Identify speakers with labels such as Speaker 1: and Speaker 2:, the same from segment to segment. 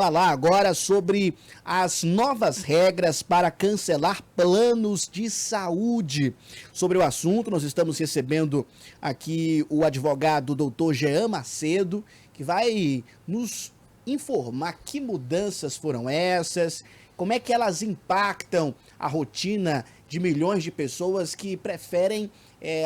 Speaker 1: Falar agora sobre as novas regras para cancelar planos de saúde. Sobre o assunto, nós estamos recebendo aqui o advogado Dr. Jean Macedo, que vai nos informar que mudanças foram essas, como é que elas impactam a rotina de milhões de pessoas que preferem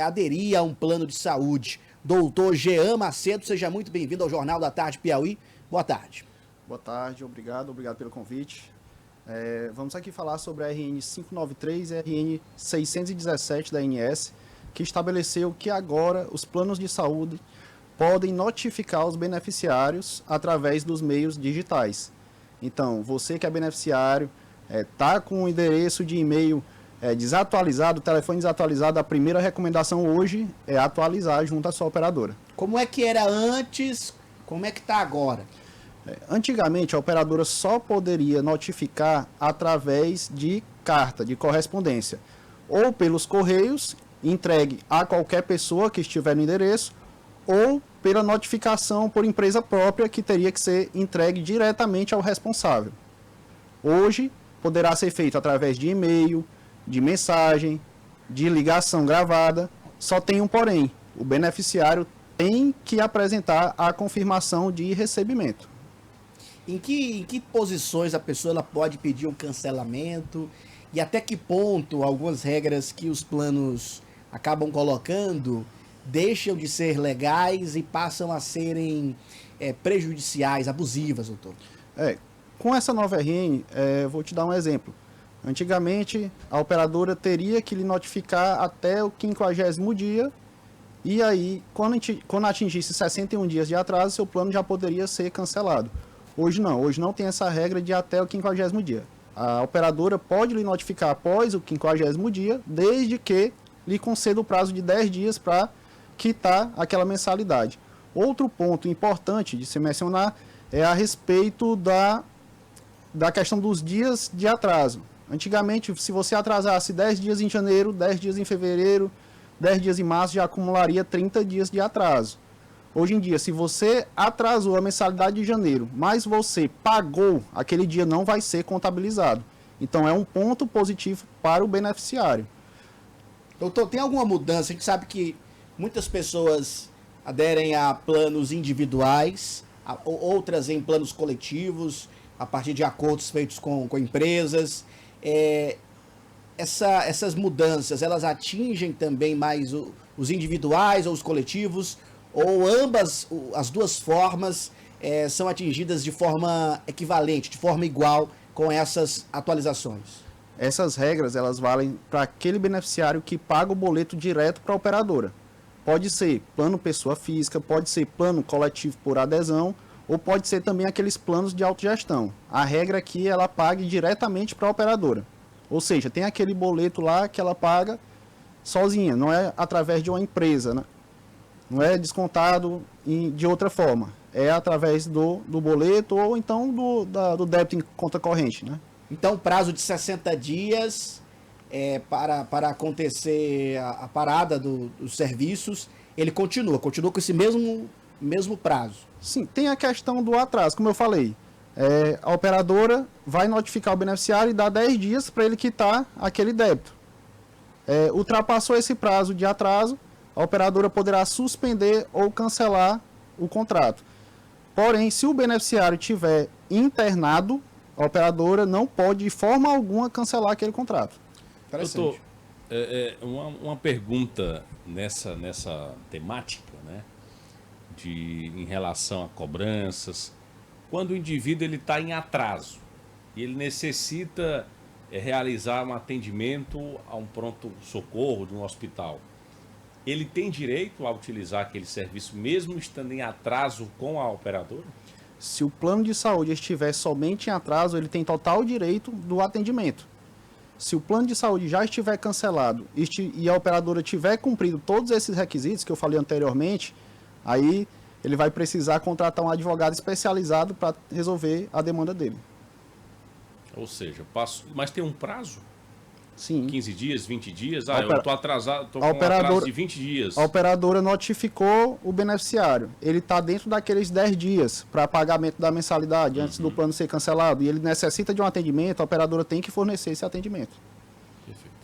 Speaker 1: aderir a um plano de saúde. Dr. Jean Macedo, seja muito bem-vindo ao Jornal da Tarde Piauí. Boa tarde.
Speaker 2: Boa tarde, obrigado pelo convite. Vamos aqui falar sobre a RN 593 e a RN 617 da ANS, que estabeleceu que agora os planos de saúde podem notificar os beneficiários através dos meios digitais. Então, você que é beneficiário, está com o endereço de e-mail desatualizado, telefone desatualizado, a primeira recomendação hoje é atualizar junto à sua operadora.
Speaker 1: Como é que era antes, como é que está agora?
Speaker 2: Antigamente, a operadora só poderia notificar através de carta, de correspondência, ou pelos correios, entregue a qualquer pessoa que estiver no endereço, ou pela notificação por empresa própria, que teria que ser entregue diretamente ao responsável. Hoje, poderá ser feito através de e-mail, de mensagem, de ligação gravada. Só tem um porém: o beneficiário tem que apresentar a confirmação de recebimento.
Speaker 1: Em que posições a pessoa ela pode pedir um cancelamento e até que ponto algumas regras que os planos acabam colocando deixam de ser legais e passam a serem prejudiciais, abusivas, doutor?
Speaker 2: Com essa nova RN, vou te dar um exemplo. Antigamente, a operadora teria que lhe notificar até o 50º dia, e aí, quando atingisse 61 dias de atraso, seu plano já poderia ser cancelado. Hoje não tem essa regra de até o 50º dia. A operadora pode lhe notificar após o 50º dia, desde que lhe conceda o prazo de 10 dias para quitar aquela mensalidade. Outro ponto importante de se mencionar é a respeito da questão dos dias de atraso. Antigamente, se você atrasasse 10 dias em janeiro, 10 dias em fevereiro, 10 dias em março, já acumularia 30 dias de atraso. Hoje em dia, se você atrasou a mensalidade de janeiro, mas você pagou, aquele dia não vai ser contabilizado. Então, é um ponto positivo para o beneficiário.
Speaker 1: Doutor, tem alguma mudança? A gente sabe que muitas pessoas aderem a planos individuais, outras em planos coletivos, a partir de acordos feitos com empresas. Essas mudanças, elas atingem também mais os individuais ou os coletivos? Ou ambas, as duas formas, são atingidas de forma equivalente, de forma igual com essas atualizações?
Speaker 2: Essas regras, elas valem para aquele beneficiário que paga o boleto direto para a operadora. Pode ser plano pessoa física, pode ser plano coletivo por adesão, ou pode ser também aqueles planos de autogestão. A regra aqui, ela pague diretamente para a operadora. Ou seja, tem aquele boleto lá que ela paga sozinha, não é através de uma empresa, né? Não é descontado de outra forma. É através do boleto ou então do débito em conta corrente, né?
Speaker 1: Então, o prazo de 60 dias para acontecer a parada dos serviços, ele continua com esse mesmo prazo.
Speaker 2: Sim, tem a questão do atraso, como eu falei. A operadora vai notificar o beneficiário e dá 10 dias para ele quitar aquele débito. Ultrapassou esse prazo de atraso, a operadora poderá suspender ou cancelar o contrato. Porém, se o beneficiário tiver internado, a operadora não pode, de forma alguma, cancelar aquele contrato.
Speaker 3: Doutor, uma pergunta nessa temática, né, em relação a cobranças. Quando o indivíduo está em atraso e ele necessita realizar um atendimento a um pronto-socorro de um hospital, ele tem direito a utilizar aquele serviço mesmo estando em atraso com a operadora?
Speaker 2: Se o plano de saúde estiver somente em atraso, ele tem total direito do atendimento. Se o plano de saúde já estiver cancelado e a operadora tiver cumprido todos esses requisitos que eu falei anteriormente, aí ele vai precisar contratar um advogado especializado para resolver a demanda dele.
Speaker 3: Ou seja, mas tem um prazo?
Speaker 2: Sim.
Speaker 3: 15 dias, 20 dias?
Speaker 2: A
Speaker 3: Eu estou atrasado, estou com
Speaker 2: a
Speaker 3: um atraso
Speaker 2: operadora-
Speaker 3: de 20 dias.
Speaker 2: A operadora notificou o beneficiário. Ele está dentro daqueles 10 dias para pagamento da mensalidade antes do plano ser cancelado. E ele necessita de um atendimento, a operadora tem que fornecer esse atendimento.
Speaker 3: Perfeito.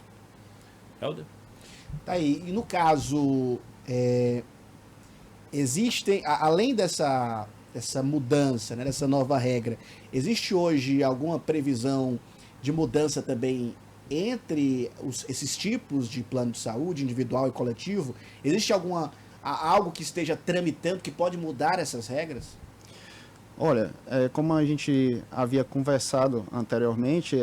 Speaker 3: Helder?
Speaker 1: Tá aí. E no caso, existem, além dessa mudança, né, dessa nova regra, existe hoje alguma previsão de mudança também entre esses tipos de plano de saúde, individual e coletivo? Existe algo que esteja tramitando que pode mudar essas regras?
Speaker 2: Olha, como a gente havia conversado anteriormente,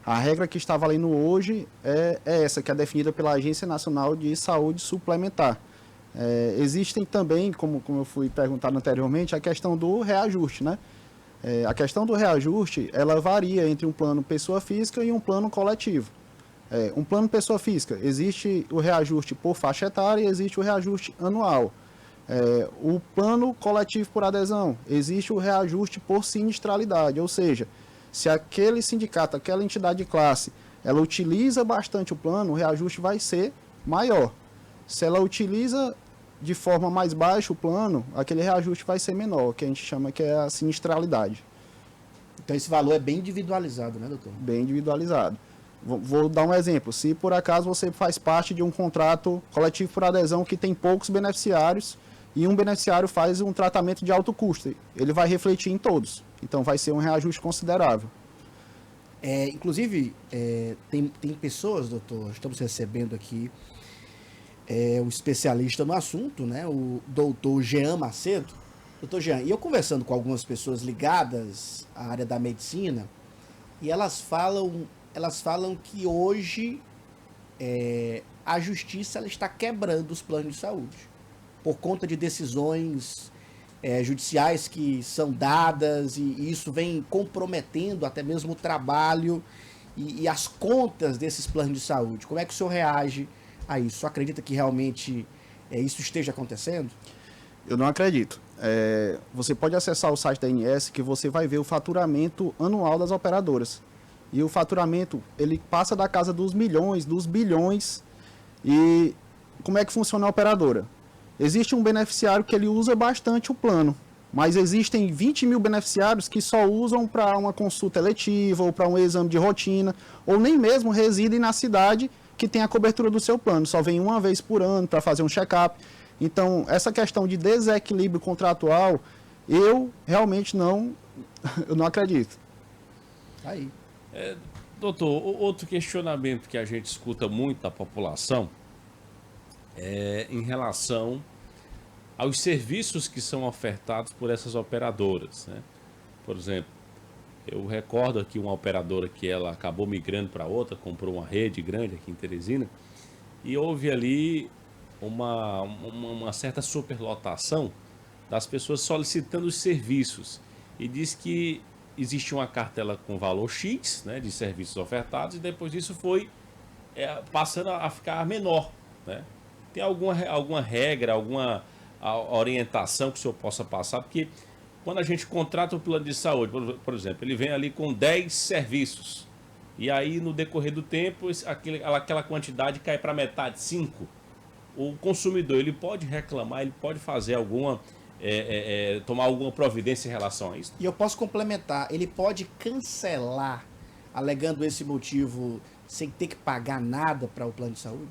Speaker 2: a regra que está valendo hoje é essa, que é definida pela Agência Nacional de Saúde Suplementar. Existem também, como eu fui perguntado anteriormente, a questão do reajuste, né? A questão do reajuste, ela varia entre um plano pessoa física e um plano coletivo. Um plano pessoa física, existe o reajuste por faixa etária e existe o reajuste anual. O plano coletivo por adesão, existe o reajuste por sinistralidade, ou seja, se aquele sindicato, aquela entidade de classe, ela utiliza bastante o plano, o reajuste vai ser maior. Se ela utiliza de forma mais baixa o plano, aquele reajuste vai ser menor, que a gente chama que é a sinistralidade.
Speaker 1: Então esse valor é bem individualizado, né, doutor?
Speaker 2: Bem individualizado. Vou dar um exemplo. Se por acaso você faz parte de um contrato coletivo por adesão que tem poucos beneficiários e um beneficiário faz um tratamento de alto custo, ele vai refletir em todos. Então vai ser um reajuste considerável.
Speaker 1: Inclusive, tem pessoas, doutor, estamos recebendo aqui um especialista no assunto, né, o doutor Jean Macedo. Doutor Jean, e eu conversando com algumas pessoas ligadas à área da medicina, e elas falam que hoje a justiça ela está quebrando os planos de saúde, por conta de decisões judiciais que são dadas, e isso vem comprometendo até mesmo o trabalho e as contas desses planos de saúde. Como é que o senhor reage a isso? O senhor acredita que realmente isso esteja acontecendo?
Speaker 2: Eu não acredito. Você pode acessar o site da ANS que você vai ver o faturamento anual das operadoras. E o faturamento, ele passa da casa dos milhões, dos bilhões. E como é que funciona a operadora? Existe um beneficiário que ele usa bastante o plano, mas existem 20 mil beneficiários que só usam para uma consulta eletiva ou para um exame de rotina, ou nem mesmo residem na cidade que tem a cobertura do seu plano, só vem uma vez por ano para fazer um check-up. Então, essa questão de desequilíbrio contratual, eu realmente não acredito.
Speaker 1: Aí.
Speaker 3: Doutor, outro questionamento que a gente escuta muito da população é em relação aos serviços que são ofertados por essas operadoras, né? Por exemplo, eu recordo aqui uma operadora que ela acabou migrando para outra, comprou uma rede grande aqui em Teresina, e houve ali uma certa superlotação das pessoas solicitando os serviços, e diz que existe uma cartela com valor X, né, de serviços ofertados, e depois disso foi passando a ficar menor, né? Tem alguma regra, alguma orientação que o senhor possa passar? Porque quando a gente contrata o plano de saúde, por exemplo, ele vem ali com 10 serviços, e aí no decorrer do tempo aquela quantidade cai para metade, 5. O consumidor, ele pode reclamar, ele pode fazer tomar alguma providência em relação a isso?
Speaker 1: E eu posso complementar, ele pode cancelar, alegando esse motivo, sem ter que pagar nada para o plano de saúde?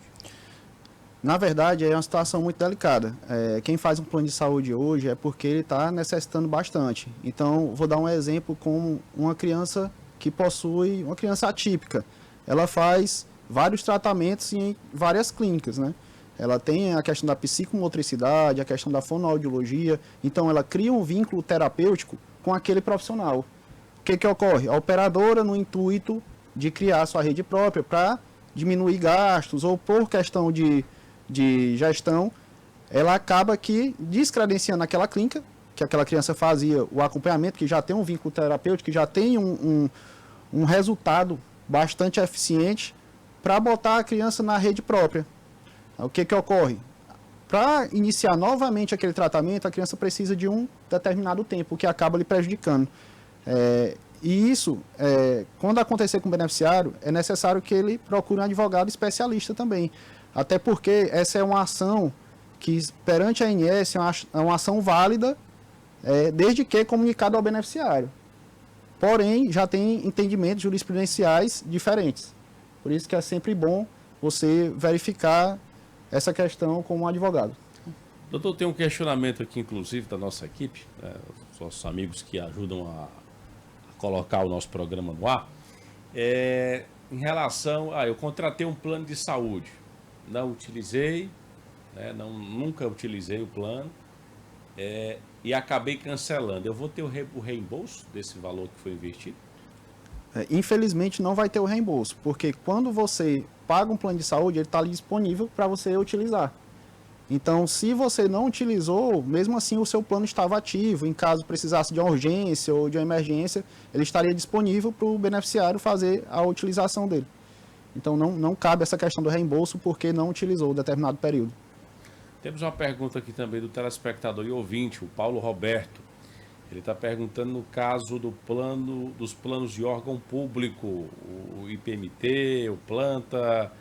Speaker 2: Na verdade, é uma situação muito delicada. Quem faz um plano de saúde hoje é porque ele está necessitando bastante. Então, vou dar um exemplo com uma criança que possui, uma criança atípica. Ela faz vários tratamentos em várias clínicas, né? Ela tem a questão da psicomotricidade, a questão da fonoaudiologia. Então, ela cria um vínculo terapêutico com aquele profissional. O que ocorre? A operadora, no intuito de criar sua rede própria para diminuir gastos ou por questão de gestão, ela acaba que descredenciando aquela clínica, que aquela criança fazia o acompanhamento, que já tem um vínculo terapêutico, que já tem um resultado bastante eficiente, para botar a criança na rede própria. O que ocorre? Para iniciar novamente aquele tratamento, a criança precisa de um determinado tempo, o que acaba lhe prejudicando. E isso, quando acontecer com o beneficiário, é necessário que ele procure um advogado especialista também. Até porque essa é uma ação que, perante a ANS, é uma ação válida, desde que comunicada ao beneficiário. Porém, já tem entendimentos jurisprudenciais diferentes. Por isso que é sempre bom você verificar essa questão com um advogado.
Speaker 3: Doutor, tem um questionamento aqui, inclusive, da nossa equipe, né, os nossos amigos que ajudam a colocar o nosso programa no ar, em relação eu contratei um plano de saúde, não utilizei, né, nunca utilizei o plano, e acabei cancelando. Eu vou ter o reembolso desse valor que foi investido?
Speaker 2: Infelizmente não vai ter o reembolso, porque quando você paga um plano de saúde, ele está ali disponível para você utilizar. Então, se você não utilizou, mesmo assim o seu plano estava ativo. Em caso precisasse de uma urgência ou de uma emergência, ele estaria disponível para o beneficiário fazer a utilização dele. Então, não cabe essa questão do reembolso porque não utilizou determinado período.
Speaker 3: Temos uma pergunta aqui também do telespectador e ouvinte, o Paulo Roberto. Ele está perguntando no caso dos planos de órgão público, o IPMT, o Planta,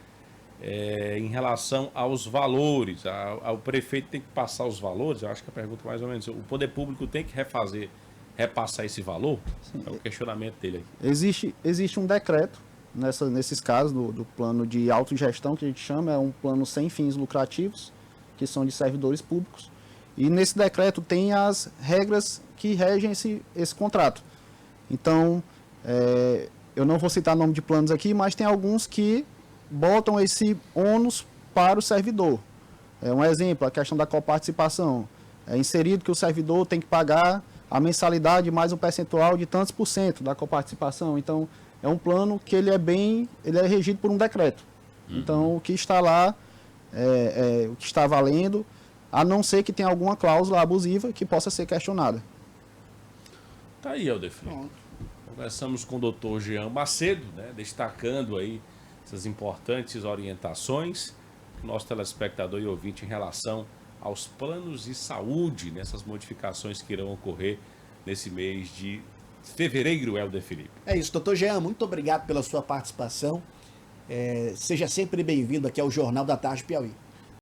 Speaker 3: em relação aos valores. O prefeito tem que passar os valores. Eu acho que a pergunta é mais ou menos: o poder público tem que repassar esse valor? Sim. É o questionamento dele aqui.
Speaker 2: Existe um decreto nesses casos do plano de autogestão, que a gente chama, é um plano sem fins lucrativos, que são de servidores públicos. E nesse decreto tem as regras que regem esse contrato. Então, eu não vou citar nome de planos aqui, mas tem alguns que botam esse ônus para o servidor. Um exemplo, a questão da coparticipação. É inserido que o servidor tem que pagar a mensalidade mais um percentual de tantos por cento da coparticipação. Então, é um plano que ele é regido por um decreto. Então, o que está lá, o que está valendo, a não ser que tenha alguma cláusula abusiva que possa ser questionada.
Speaker 3: Tá aí, Helder Felipe. Conversamos com o doutor Jean Macedo, né, destacando aí essas importantes orientações para o nosso telespectador e ouvinte em relação aos planos de saúde, nessas modificações que irão ocorrer nesse mês de fevereiro, Helder Felipe.
Speaker 1: É isso, doutor Jean, muito obrigado pela sua participação. Seja sempre bem-vindo aqui ao Jornal da Tarde Piauí.